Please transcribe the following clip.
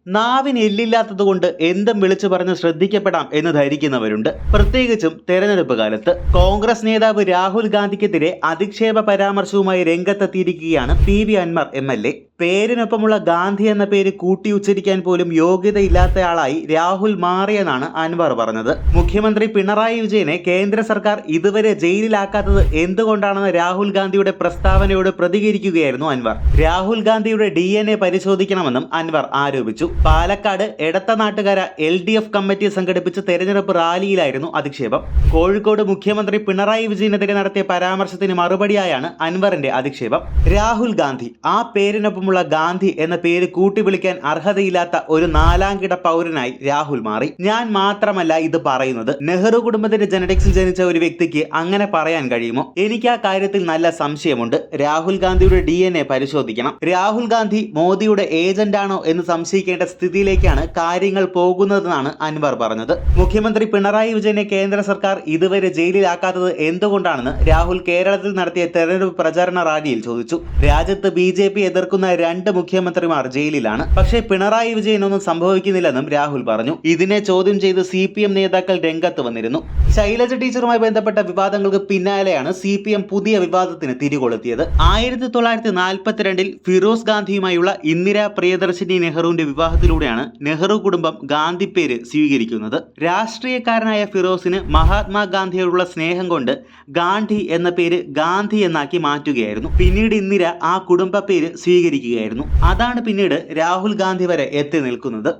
നാവിന് എല്ലില്ലാത്തതുകൊണ്ട് എന്തും വിളിച്ചു പറഞ്ഞ് ശ്രദ്ധിക്കപ്പെടാം എന്ന് ധരിക്കുന്നവരുണ്ട്. പ്രത്യേകിച്ചും തെരഞ്ഞെടുപ്പ് കാലത്ത്. കോൺഗ്രസ് നേതാവ് രാഹുൽ ഗാന്ധിക്കെതിരെ അധിക്ഷേപ പരാമർശവുമായി രംഗത്തെത്തിയിരിക്കുകയാണ് PV അൻവർ MLA. പേരിനൊപ്പമുള്ള ഗാന്ധി എന്ന പേര് കൂട്ടി ഉച്ചരിക്കാൻ പോലും യോഗ്യതയില്ലാത്തയാളായി രാഹുൽ മാറിയെന്നാണ് അൻവർ പറഞ്ഞത്. മുഖ്യമന്ത്രി പിണറായി വിജയനെ കേന്ദ്ര സർക്കാർ ഇതുവരെ ജയിലിലാക്കാത്തത് എന്തുകൊണ്ടാണെന്ന് രാഹുൽ ഗാന്ധിയുടെ പ്രസ്താവനയോട് പ്രതികരിക്കുകയായിരുന്നു അൻവർ. രാഹുൽ ഗാന്ധിയുടെ DNA പരിശോധിക്കണമെന്നും അൻവർ ആരോപിച്ചു. പാലക്കാട് എടത്തനാട്ടുകര LDF കമ്മിറ്റി സംഘടിപ്പിച്ച തെരഞ്ഞെടുപ്പ് റാലിയിലായിരുന്നു അധിക്ഷേപം. കോഴിക്കോട് മുഖ്യമന്ത്രി പിണറായി വിജയനെതിരെ നടത്തിയ പരാമർശത്തിന് മറുപടിയായാണ് അൻവറിന്റെ അധിക്ഷേപം. രാഹുൽ ഗാന്ധി, ആ പേരിനൊപ്പമുള്ള ഗാന്ധി എന്ന പേര് കൂട്ടി വിളിക്കാൻ അർഹതയില്ലാത്ത ഒരു നാലാംകിട പൗരനായി രാഹുൽ മാറി. ഞാൻ മാത്രമല്ല ഇത് പറയുന്നത്. നെഹ്റു കുടുംബത്തിന്റെ ജനറ്റിക്സിൽ ജനിച്ച ഒരു വ്യക്തിക്ക് അങ്ങനെ പറയാൻ കഴിയുമോ? എനിക്ക് ആ കാര്യത്തിൽ നല്ല സംശയമുണ്ട്. രാഹുൽ ഗാന്ധിയുടെ DNA പരിശോധിക്കണം. രാഹുൽ ഗാന്ധി മോദിയുടെ ഏജന്റാണോ എന്ന് സംശയിക്കേണ്ട സ്ഥിതിയിലേക്കാണ് കാര്യങ്ങൾ പോകുന്നതെന്നാണ് അൻവർ പറഞ്ഞത്. മുഖ്യമന്ത്രി പിണറായി വിജയനെ കേന്ദ്ര സർക്കാർ ഇതുവരെ ജയിലിലാക്കാത്തത് എന്തുകൊണ്ടാണെന്ന് രാഹുൽ കേരളത്തിൽ നടത്തിയ തെരഞ്ഞെടുപ്പ് പ്രചാരണ റാലിയിൽ ചോദിച്ചു. രാജ്യത്ത് BJP എതിർക്കുന്ന 2 മുഖ്യമന്ത്രിമാർ ജയിലിലാണ്. പക്ഷേ പിണറായി വിജയനൊന്നും സംഭവിക്കുന്നില്ലെന്നും രാഹുൽ പറഞ്ഞു. ഇതിനെ ചോദ്യം ചെയ്ത് CPM നേതാക്കൾ രംഗത്ത് വന്നിരുന്നു. ശൈലജ ടീച്ചറുമായി ബന്ധപ്പെട്ട വിവാദങ്ങൾക്ക് പിന്നാലെയാണ് CPM പുതിയ വിവാദത്തിന് തിരികൊളുത്തിയത്. 1942 ഫിറോസ് ഗാന്ധിയുമായുള്ള ഇന്ദിരാ പ്രിയദർശിനി നെഹ്റുവിന്റെ വിവാഹത്തിലൂടെയാണ് നെഹ്റു കുടുംബം ഗാന്ധി പേര് സ്വീകരിക്കുന്നത്. രാഷ്ട്രീയക്കാരനായ ഫിറോസിന് മഹാത്മാഗാന്ധിയോടുള്ള സ്നേഹം കൊണ്ട് ഗാന്ധി എന്ന പേര് ഗാന്ധി എന്നാക്കി മാറ്റുകയായിരുന്നു. പിന്നീട് ഇന്ദിര ആ കുടുംബ പേര് സ്വീകരിക്കുകയായിരുന്നു. അതാണ് പിന്നീട് രാഹുൽ ഗാന്ധി വരെ എത്തി നിൽക്കുന്നത്.